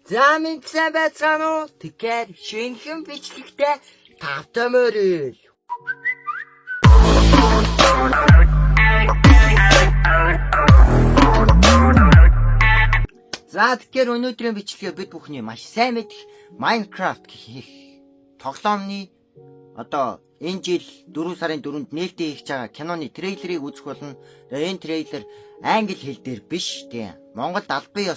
За мэдсэн байцгаана уу? Тэгэхээр шинэхэн бичлэгтэй тавтай мөрөл. За тэгэхээр өнөөдрийн бичлэгээ бид бүхний маш сайн мэдэх Minecraft гэх тоглоомны энэ жил 4 сарын 4-нд нээлттэй хийж байгаа киноны трейлерыг үзэх болно. Тэгээ энэ трейлер англи хэл дээр биш тийм. Монголд албан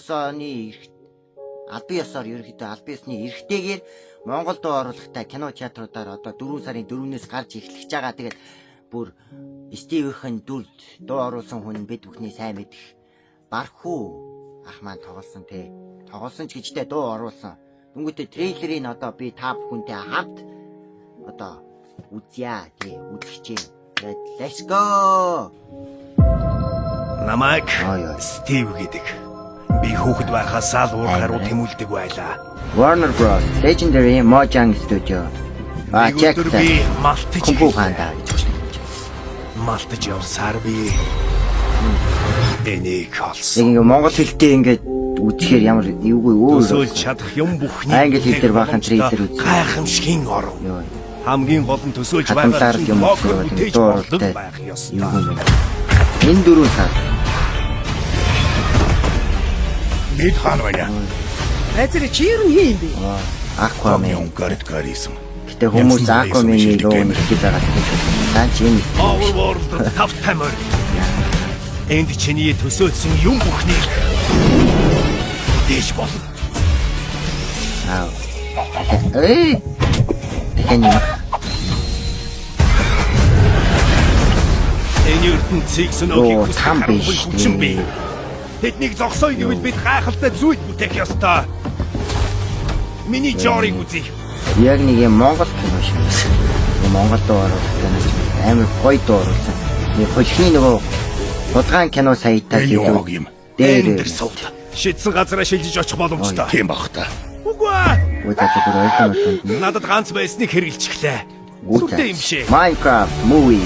ёсоор ерөнхийдөө албан ёсны эрхтэйгээр Монголд оруулахтай кино театруудаар 4 сарын 4-өөс гарч эхлэж байгаа. Тэгээд бүр Стивен дүрд дуу оруулсан хүн бид бүхний сайн мэдэх Бархуу ах маань тоглосон тий. Тоглосон ч гэжтэй дуу оруулсан. Дүнгүүтээ трейлерыг би та бүхэнтэй хамт үзье тий үзчихье. Let's go. Намайг Стив гэдэг. Би хүүхэд байхаас сал уурхаар тэмүүлдэг байлаа. Warner Bros. Legendary Mojang Studio. Check би малтаж хандаа гэж байна. Малтаж явсаар би энийг олсон. Ингээ монгол хэлтэй ингээд үзэхээр ямар эвгүй өөр төсөөлж чадах юм бүхний англи хэл дээр бахан трейлер үзсэн. Гайхамшигын орон. Хамгийн гол нь төсөөлж байгаа юм болдог байх ёстой. Энэ 4 сар Бид хаана байна? Эцэг чи юу юм бэ? Aquaman гаризм. Гэтэ хүмүүс Aquaman-ийг лөө мэддэг байгаа гэж байна. Чи юм. Overworld тавтай мөр. Энд чиний төсөөлсөн юм бүхнийг дэж болно. Энэ ертөнцийг сөнөөгийг хүссэн би. Тэднийг зогсоё гэвэл бид гайхалтай зүйл бүтээх ёстой. Миний жорыг үзье. Яг нэг юм Монгол кино шиг байна. Монголд оруулах кино амар гоё дуу оруулсан. Нэг хөлхний нөгөө хулгайн кино саятай юм. Дээр сууд. Шидсэн газараа шилжиж очих боломжтой. Тийм бах та. Үгүй. Надад ганц байсныг хэрэгжилчихлээ. Сүртэй юм шээ. Minecraft movie.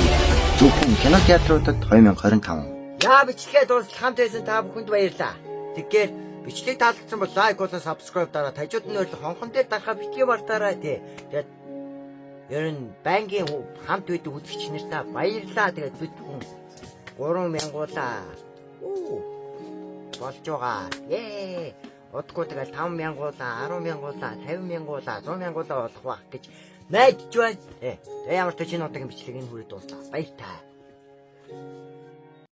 Зөвхөн кино театруудад 2025. Бичлэгээ дуусах хамт байсан та бүхэнд баярлалаа. Тэгэхээр бичлэг таалагдсан бол лайк болон subscribe дараа тажууд нь өөрлөх хонхон дээр дарахаа битгий бартаарай тий. Тэгээд ер нь бангийн хамт байдаг үзэгч нартай баярлалаа. Тэгээд бид бүхэн 3,000-уулаа. Болж байгаа. Удахгүй тэгэл 5,000-уулаа, 10,000-уулаа, 50,000-уулаа, 100,000-уулаа болох байх гэж найдаж байна. Тэгээ ямар ч чинь одоогийн бичлэг энэ хүрээд дуслаа. Баяр таа.